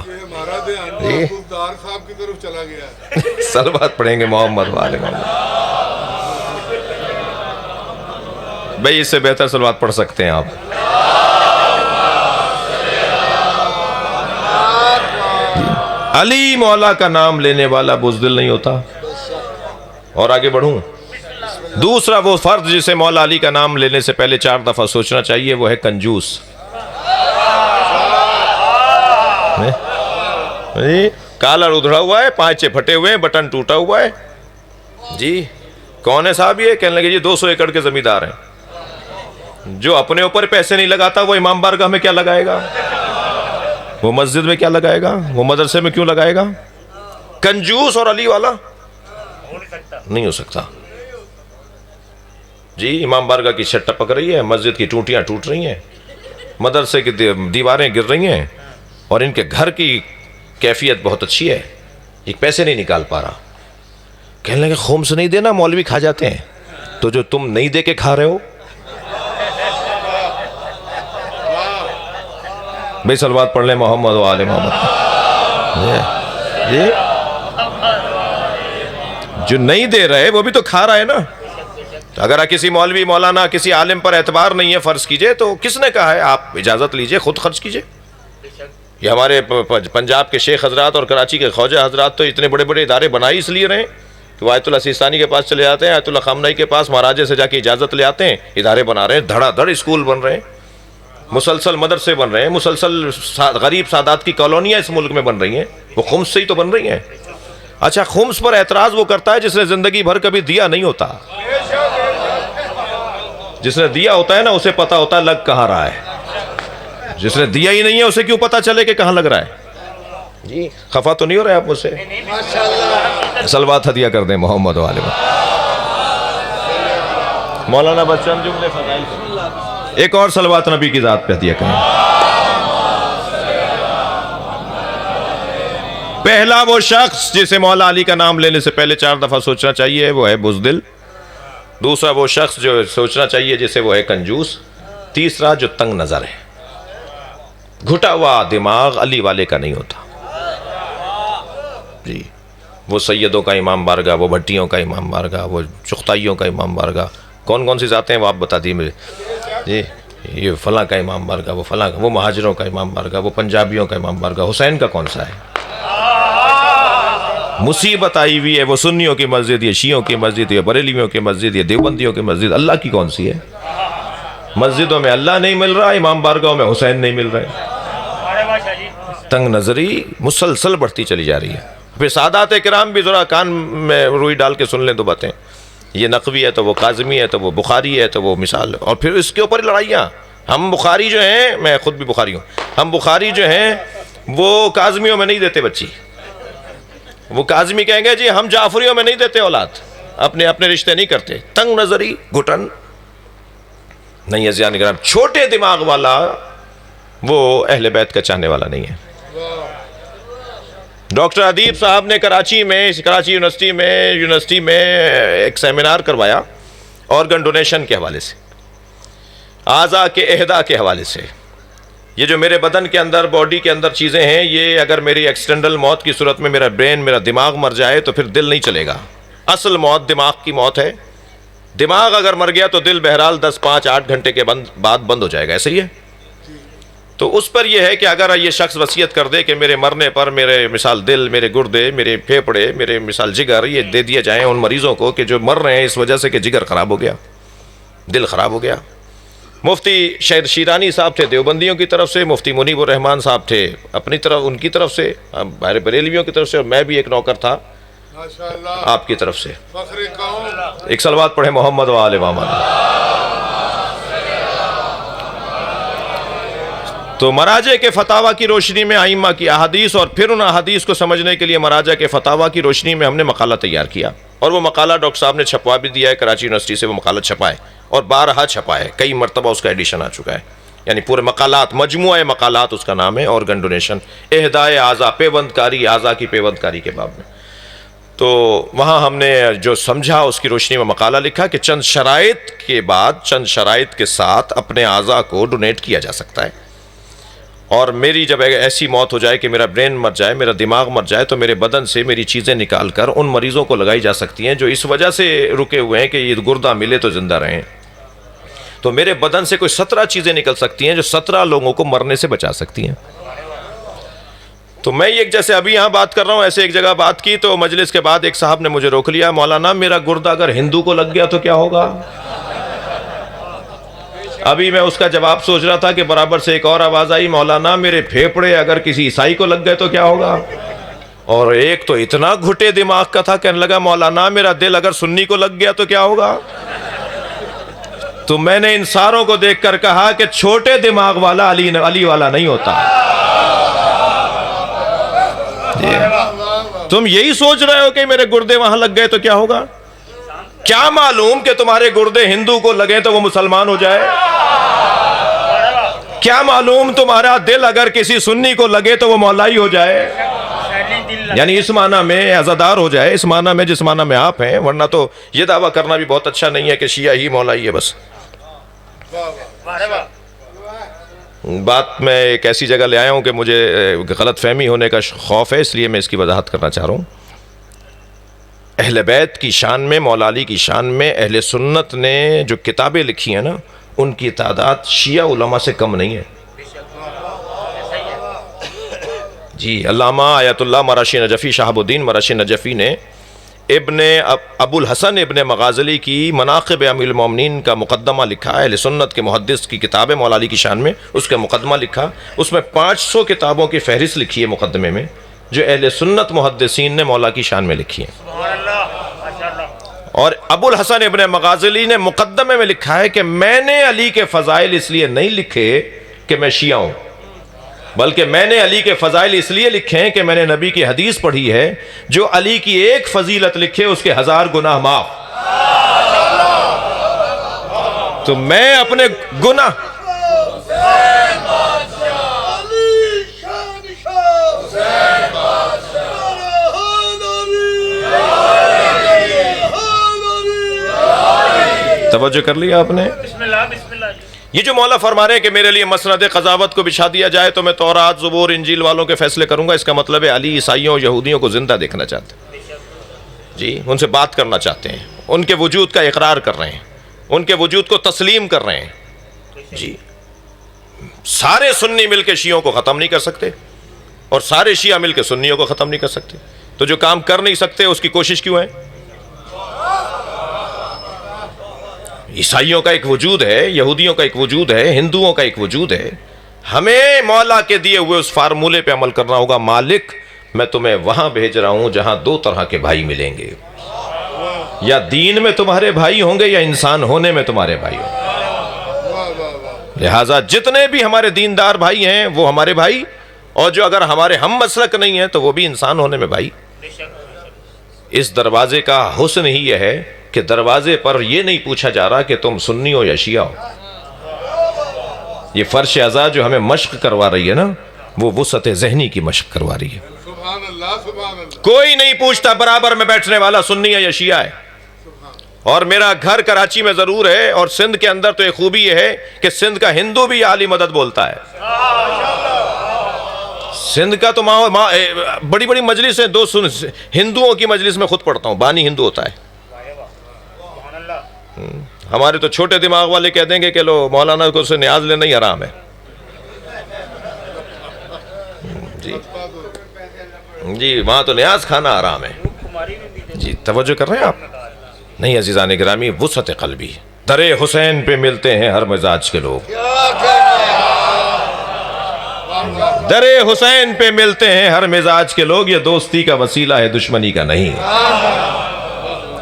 جی صاحب کی طرف چلا گیا، صلوات پڑھیں گے محمد والے محمد۔ بھئی اس سے بہتر صلوات پڑھ سکتے ہیں آپ۔ علی مولا کا نام لینے والا بزدل نہیں ہوتا۔ اور آگے بڑھوں، دوسرا وہ فرد جسے مولا علی کا نام لینے سے پہلے 4 دفعہ سوچنا چاہیے، وہ ہے کنجوس۔ کالر ادھڑا ہوا ہے، پانچے پھٹے ہوئے ہیں، بٹن ٹوٹا ہوا ہے، جی کون ہے صاحب؟ یہ کہنے لگے جی 200 ایکڑ کے زمیندار ہیں۔ جو اپنے اوپر پیسے نہیں لگاتا وہ امام بارگاہ میں کیا لگائے گا؟ وہ مسجد میں کیا لگائے گا؟ وہ مدرسے میں کیوں لگائے گا؟ کنجوس اور علی والا نہیں ہو سکتا۔ جی امام بارگاہ کی چھت ٹپک رہی ہے، مسجد کی ٹوٹیاں ٹوٹ رہی ہیں، مدرسے کی دیواریں گر رہی ہیں اور ان کے گھر کی کیفیت بہت اچھی ہے، یہ پیسے نہیں نکال پا رہا. کہنے لگے خمس نہیں دینا، مولوی کھا جاتے ہیں. تو جو تم نہیں دے کے کھا رہے ہو، بھائی صلوات پڑھ لیں محمد و آل محمد. یہ جو نہیں دے رہے وہ بھی تو کھا رہا ہے نا. اگر کسی مولوی مولانا کسی عالم پر اعتبار نہیں ہے فرض کیجئے، تو کس نے کہا ہے آپ اجازت لیجئے خود خرچ کیجئے. یہ ہمارے پنجاب کے شیخ حضرات اور کراچی کے خواجہ حضرات تو اتنے بڑے بڑے ادارے بنائی اس لیے رہے کہ وہ آیت اللہ سیستانی کے پاس چلے جاتے ہیں، آیت اللہ خامنہئی کے پاس مہاراجے سے جا کے اجازت لے آتے ہیں، ادارے بنا رہے ہیں، دھڑا دھڑ اسکول بن رہے ہیں، مسلسل مدرسے بن رہے ہیں، مسلسل غریب سادات کی کالونیاں اس ملک میں بن رہی ہیں. وہ خمس سے ہی تو بن رہی ہیں. اچھا، خمس پر اعتراض وہ کرتا ہے جس نے زندگی بھر کبھی دیا نہیں ہوتا. جس نے دیا ہوتا ہے نا اسے پتا ہوتا ہے لگ کہاں رہا ہے. جس نے دیا ہی نہیں ہے اسے کیوں پتا چلے کہ کہاں لگ رہا ہے. جی خفا تو نہیں ہو رہے آپ مجھ سے؟ صلوات ہدیہ کر دیں محمد و آل محمد. مولانا بس چند جملے فضائل کریں. ایک اور صلوات نبی کی ذات پہ ہدیہ کریں. پہلا وہ شخص جسے مولا علی کا نام لینے سے پہلے 4 دفعہ سوچنا چاہیے وہ ہے بزدل. دوسرا وہ شخص جو سوچنا چاہیے جسے وہ ہے کنجوس. تیسرا جو تنگ نظر ہے. گھٹا ہوا دماغ علی والے کا نہیں ہوتا. جی وہ سیدوں کا امام بارگاہ، وہ بھٹیوں کا امام بارگاہ، وہ چغتائیوں کا امام بارگاہ، کون کون سی ذاتیں ہیں وہ آپ بتا دیے مجھے. جی یہ فلاں کا امام بارگاہ، وہ فلاں کا، وہ مہاجروں کا امام بارگاہ، وہ پنجابیوں کا امام بارگاہ. حسین کا کون سا ہے؟ مصیبت آئی ہوئی ہے، وہ سنیوں کی مسجد، یہ شیعوں کی مسجد، یہ بریلیوں کی مسجد، یہ دیوبندیوں کی مسجد. اللہ کی کون سی ہے؟ مسجدوں میں اللہ نہیں مل رہا، امام بارگاہوں میں حسین نہیں مل رہے. تنگ نظری مسلسل بڑھتی چلی جا رہی ہے. پھر سادات کرام بھی ذرا کان میں روئی ڈال کے سن لیں تو باتیں. یہ نقوی ہے تو وہ کاظمی ہے تو وہ بخاری ہے تو وہ مثال. اور پھر اس کے اوپر لڑائیاں. ہم بخاری جو ہیں، میں خود بھی بخاری ہوں، ہم بخاری جو ہیں وہ کاظمیوں میں نہیں دیتے بچی. وہ کاظمی کہیں گے جی ہم جعفریوں میں نہیں دیتے اولاد، اپنے رشتے نہیں کرتے. تنگ نظری، گھٹن نہیں. عزیزان کرام، چھوٹے دماغ والا وہ اہل بیت کا چاہنے والا نہیں ہے. ڈاکٹر ادیب صاحب نے کراچی یونیورسٹی میں ایک سیمینار کروایا آرگن ڈونیشن کے حوالے سے، اعضاء کے اہدا کے حوالے سے. یہ جو میرے بدن کے اندر، باڈی کے اندر چیزیں ہیں، یہ اگر میری ایکسٹرنل موت کی صورت میں میرا برین، میرا دماغ مر جائے تو پھر دل نہیں چلے گا. اصل موت دماغ کی موت ہے. دماغ اگر مر گیا تو دل بہرحال 10، 5، 8 گھنٹے کے بعد بند ہو جائے گا. ایسے ہی ہے. تو اس پر یہ ہے کہ اگر یہ شخص وصیت کر دے کہ میرے مرنے پر میرے مثال دل، میرے گردے، میرے پھیپڑے، میرے مثال جگر یہ دے دیا جائیں ان مریضوں کو کہ جو مر رہے ہیں اس وجہ سے کہ جگر خراب ہو گیا، دل خراب ہو گیا. مفتی شہر شیرانی صاحب تھے دیوبندیوں کی طرف سے، مفتی منیب الرحمان صاحب تھے اپنی طرف، ان کی طرف سے، بریلویوں کی طرف سے، اور میں بھی ایک نوکر تھا آپ کی طرف سے. ایک صلوات پڑھیں محمد و آل محمد. تو مراجع کے فتاویٰ کی روشنی میں ائمہ کی احادیث اور پھر ان احادیث کو سمجھنے کے لیے مراجع کے فتاویٰ کی روشنی میں ہم نے مقالہ تیار کیا، اور وہ مقالہ ڈاکٹر صاحب نے چھپوا بھی دیا ہے. کراچی یونیورسٹی سے وہ مقالہ چھپا ہے اور 12 چھپا ہے، کئی مرتبہ اس کا ایڈیشن آ چکا ہے. یعنی پورے مقالات، مجموعہ مقالات اس کا نام ہے، آرگن ڈونیشن، اہدائے اعضاء، پیوند کاری، اعضاء کی پیوند کاری کے باب میں. تو وہاں ہم نے جو سمجھا اس کی روشنی میں مقالہ لکھا کہ چند شرائط کے بعد، چند شرائط کے ساتھ اپنے اعضاء کو ڈونیٹ کیا جا سکتا ہے. اور میری جب ایسی موت ہو جائے کہ میرا برین مر جائے، میرا دماغ مر جائے، تو میرے بدن سے میری چیزیں نکال کر ان مریضوں کو لگائی جا سکتی ہیں جو اس وجہ سے رکے ہوئے ہیں کہ یہ گردہ ملے تو زندہ رہیں. تو میرے بدن سے کوئی 17 چیزیں نکل سکتی ہیں جو 17 لوگوں کو مرنے سے بچا سکتی ہیں. تو میں ایک جیسے ابھی یہاں بات کر رہا ہوں، ایسے ایک جگہ بات کی تو مجلس کے بعد ایک صاحب نے مجھے روک لیا، مولانا میرا گردہ اگر ہندو کو لگ گیا تو کیا ہوگا؟ ابھی میں اس کا جواب سوچ رہا تھا کہ برابر سے ایک اور آواز آئی، مولانا میرے پھیپڑے اگر کسی عیسائی کو لگ گئے تو کیا ہوگا؟ اور ایک تو اتنا گھٹے دماغ کا تھا، کہنے لگا مولانا میرا دل اگر سنی کو لگ گیا تو کیا ہوگا؟ تو میں نے ان ساروں کو دیکھ کر کہا کہ چھوٹے دماغ والا علی والا نہیں ہوتا. تم یہی سوچ رہے ہو کہ میرے گردے وہاں لگ گئے تو کیا ہوگا؟ کیا معلوم کہ تمہارے گردے ہندو کو لگیں تو وہ مسلمان ہو جائے؟ کیا معلوم تمہارا دل اگر کسی سنی کو لگے تو وہ مولائی ہو جائے، یعنی اس معنی میں عزادار ہو جائے، اس معنی میں جس معنی میں آپ ہیں، ورنہ تو یہ دعویٰ کرنا بھی بہت اچھا نہیں ہے کہ شیعہ ہی مولائی ہے بس۔ بات میں ایک ایسی جگہ لے آیا ہوں کہ مجھے غلط فہمی ہونے کا خوف ہے، اس لیے میں اس کی وضاحت کرنا چاہ رہا ہوں۔ اہل بیت کی شان میں، مولا علی کی شان میں اہل سنت نے جو کتابیں لکھی ہیں نا، ان کی تعداد شیعہ علماء سے کم نہیں ہے۔ جی علامہ آیت اللہ مراشی نجفی، شہاب الدین مراشی نجفی نے ابن ابو الحسن ابن مغازلی کی مناقب امیر المومنین کا مقدمہ لکھا، اہل سنت کے محدث کی کتاب ہے مولا علی کی شان میں، اس کا مقدمہ لکھا، اس میں 500 کتابوں کی فہرست لکھی ہے مقدمے میں، جو اہل سنت محدثین نے مولا کی شان میں لکھی ہیں۔ اور ابو الحسن ابن مغازلی نے مقدمے میں لکھا ہے کہ میں نے علی کے فضائل اس لیے نہیں لکھے کہ میں شیعہ ہوں، بلکہ میں نے علی کے فضائل اس لیے لکھے ہیں کہ میں نے نبی کی حدیث پڑھی ہے، جو علی کی ایک فضیلت لکھے اس کے 1000 گناہ معاف۔ تو میں اپنے گناہ توجہ کر لیا آپ نے؟ یہ جو مولا فرما رہے ہیں کہ میرے لیے مسند قضاوت کو بچھا دیا جائے تو میں تورات، زبور، انجیل والوں کے فیصلے کروں گا، اس کا مطلب ہے علی عیسائیوں، یہودیوں کو زندہ دیکھنا چاہتے ہیں، جی ان سے بات کرنا چاہتے ہیں، ان کے وجود کا اقرار کر رہے ہیں، ان کے وجود کو تسلیم کر رہے ہیں۔ جی سارے سنی مل کے شیعوں کو ختم نہیں کر سکتے، اور سارے شیعہ مل کے سنیوں کو ختم نہیں کر سکتے، تو جو کام کر نہیں سکتے اس کی کوشش کیوں ہے؟ عیسائیوں کا ایک وجود ہے، یہودیوں کا ایک وجود ہے، ہندوؤں کا ایک وجود ہے، ہمیں مولا کے دیے ہوئے اس فارمولے پہ عمل کرنا ہوگا۔ مالک میں تمہیں وہاں بھیج رہا ہوں جہاں 2 طرح کے بھائی ملیں گے، یا دین میں تمہارے بھائی ہوں گے یا انسان ہونے میں تمہارے بھائی ہوں گے۔ لہٰذا جتنے بھی ہمارے دیندار بھائی ہیں وہ ہمارے بھائی، اور جو اگر ہمارے ہم مسلک نہیں ہیں تو وہ بھی انسان ہونے میں بھائی۔ اس دروازے کا حسن ہی یہ ہے کہ دروازے پر یہ نہیں پوچھا جا رہا کہ تم سنی ہو یا شیعہ ہو۔ یہ فرش ازا جو ہمیں مشق کروا رہی ہے نا، وہ وسعت ذہنی کی مشق کروا رہی ہے۔ سبحان اللہ، سبحان اللہ۔ کوئی نہیں پوچھتا برابر میں بیٹھنے والا سنی ہے یا شیعہ ہے۔ اور میرا گھر کراچی میں ضرور ہے، اور سندھ کے اندر تو ایک خوبی یہ ہے کہ سندھ کا ہندو بھی عالی مدد بولتا ہے۔ سندھ کا تو بڑی بڑی مجلس ہیں، 2 ہندوؤں کی مجلس میں خود پڑھتا ہوں، بانی ہندو ہوتا ہے۔ ہمارے تو چھوٹے دماغ والے کہہ دیں گے کہ لو مولانا کو سے نیاز لینا ہی حرام ہے۔ جی وہاں تو نیاز کھانا حرام ہے۔ جی توجہ کر رہے ہیں آپ؟ نہیں عزیزان گرامی، وسعت قلبی، در حسین پہ ملتے ہیں ہر مزاج کے لوگ، در حسین پہ ملتے ہیں ہر مزاج کے لوگ، یہ دوستی کا وسیلہ ہے، دشمنی کا نہیں،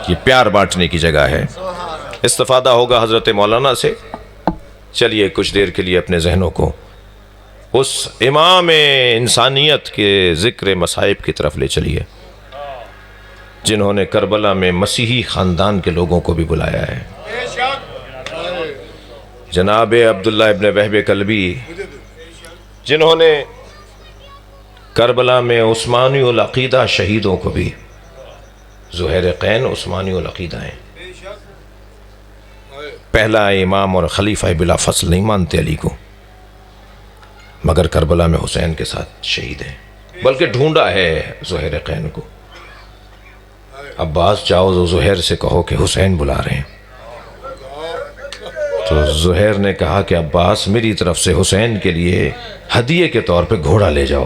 یہ پیار بانٹنے کی جگہ ہے۔ استفادہ ہوگا حضرت مولانا سے۔ چلیے کچھ دیر کے لیے اپنے ذہنوں کو اس امام انسانیت کے ذکر مصائب کی طرف لے چلیے، جنہوں نے کربلا میں مسیحی خاندان کے لوگوں کو بھی بلایا ہے۔ جناب عبداللہ ابن وہب کلبی، جنہوں نے کربلا میں عثمانی العقیدہ شہیدوں کو بھی، زہیر قین عثمانی العقیدہ ہیں، پہلا امام اور خلیفہ بلا فصل نہیں مانتے علی کو، مگر کربلا میں حسین کے ساتھ شہید ہیں، بلکہ ڈھونڈا ہے زہیر قین کو۔ عباس جاؤ زہیر سے کہو کہ حسین بلا رہے ہیں، تو زہیر نے کہا کہ عباس میری طرف سے حسین کے لیے ہدیے کے طور پہ گھوڑا لے جاؤ۔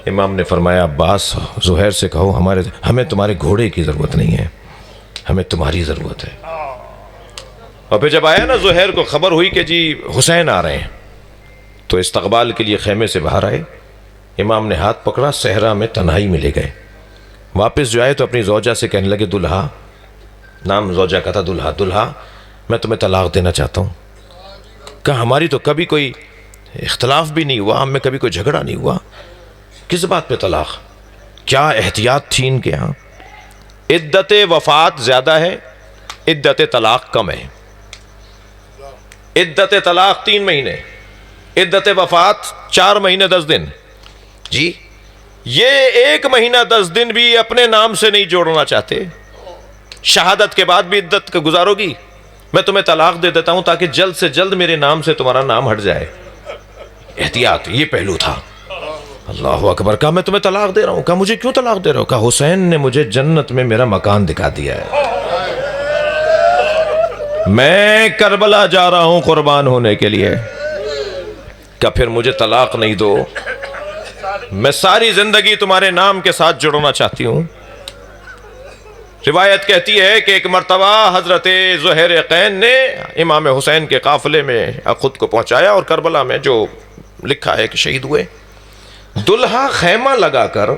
امام نے فرمایا عباس زہیر سے کہو ہمیں تمہارے گھوڑے کی ضرورت نہیں ہے، ہمیں تمہاری ضرورت ہے۔ اور پھر جب آیا نا زہیر کو خبر ہوئی کہ جی حسین آ رہے ہیں، تو استقبال کے لیے خیمے سے باہر آئے، امام نے ہاتھ پکڑا، صحرا میں تنہائی میں لے گئے۔ واپس جو آئے تو اپنی زوجہ سے کہنے لگے، دلہا، نام زوجہ کا تھا دلہا، دلہا میں تمہیں طلاق دینا چاہتا ہوں۔ کہا ہماری تو کبھی کوئی اختلاف بھی نہیں ہوا، ہم میں کبھی کوئی جھگڑا نہیں ہوا، کس بات پہ طلاق؟ کیا احتیاط تھی ان کے ہاں؟ عدت وفات زیادہ ہے، عدت طلاق کم ہے۔ عدت طلاق 3 مہینے، عدت وفات 4 مہینے 10 دن. جی یہ 1 مہینہ 10 دن بھی اپنے نام سے نہیں جوڑنا چاہتے. شہادت کے بعد بھی عدت کا گزارو گی؟ میں تمہیں طلاق دے دیتا ہوں تاکہ جلد سے جلد میرے نام سے تمہارا نام ہٹ جائے. احتیاط، یہ پہلو تھا. اللہ اکبر. کہا میں تمہیں طلاق دے رہا ہوں. کہا مجھے کیوں طلاق دے رہا ہوں؟ کہا حسین نے مجھے جنت میں میرا مکان دکھا دیا ہے، میں کربلا جا رہا ہوں قربان ہونے کے لیے. کہا پھر مجھے طلاق نہیں دو، میں ساری زندگی تمہارے نام کے ساتھ جڑنا چاہتی ہوں. روایت کہتی ہے کہ ایک مرتبہ حضرت ذوالحرقین نے امام حسین کے قافلے میں خود کو پہنچایا اور کربلا میں جو لکھا ہے کہ شہید ہوئے. دلہا خیمہ لگا کر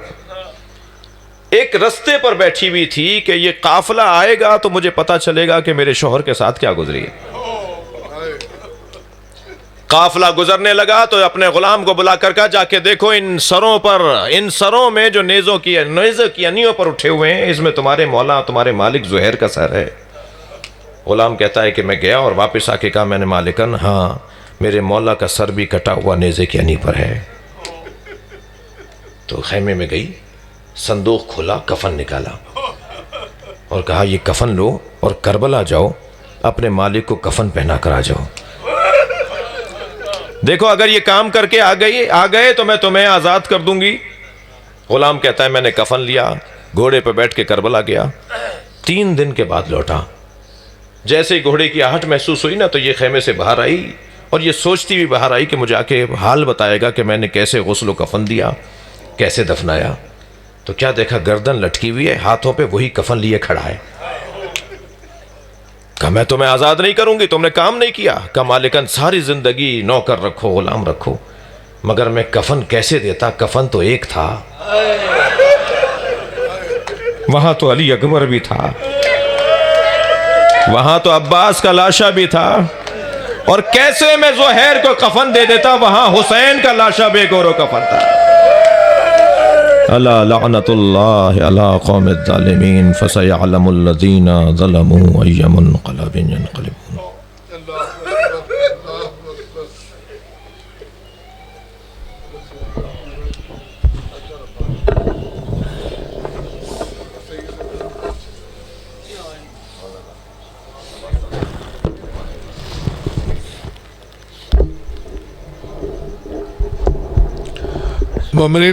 ایک رستے پر بیٹھی ہوئی تھی کہ یہ قافلہ آئے گا تو مجھے پتا چلے گا کہ میرے شوہر کے ساتھ کیا گزری ہے. قافلہ گزرنے لگا تو اپنے غلام کو بلا کر کہا جا کے دیکھو ان سروں میں جو نیزوں کی انیوں پر اٹھے ہوئے ہیں، اس میں تمہارے مولا تمہارے مالک زہیر کا سر ہے. غلام کہتا ہے کہ میں گیا اور واپس آ کے کہا میں نے مالکن ہاں میرے مولا کا سر بھی کٹا ہوا نیزے کی انی پر ہے. تو خیمے میں گئی، صندوق کھولا، کفن نکالا اور کہا یہ کفن لو اور کربلا جاؤ، اپنے مالک کو کفن پہنا کر آ جاؤ. دیکھو اگر یہ کام کر کے آ گئے تو میں تمہیں آزاد کر دوں گی. غلام کہتا ہے میں نے کفن لیا، گھوڑے پہ بیٹھ کے کربلا گیا. 3 دن کے بعد لوٹا. جیسے ہی گھوڑے کی آہٹ محسوس ہوئی نا تو یہ خیمے سے باہر آئی اور یہ سوچتی بھی باہر آئی کہ مجھے آ کے حال بتائے گا کہ میں نے کیسے غسل و کفن دیا، کیسے دفنایا. تو کیا دیکھا گردن لٹکی ہوئی ہے، ہاتھوں پہ وہی کفن لیے کھڑا ہے. کہا میں تمہیں آزاد نہیں کروں گی، تم نے کام نہیں کیا. کہا مالکن ساری زندگی نوکر رکھو غلام رکھو، مگر میں کفن کیسے دیتا؟ کفن تو ایک تھا، وہاں تو علی اکبر بھی تھا، وہاں تو عباس کا لاشا بھی تھا، اور کیسے میں زہیر کو کفن دے دیتا؟ وہاں حسین کا لاشا بے گور و کفن تھا. الا لعنت اللہ علی قوم الظالمین فسیعلم الذین ظلموا ای منقلب ینقلبون. مومنین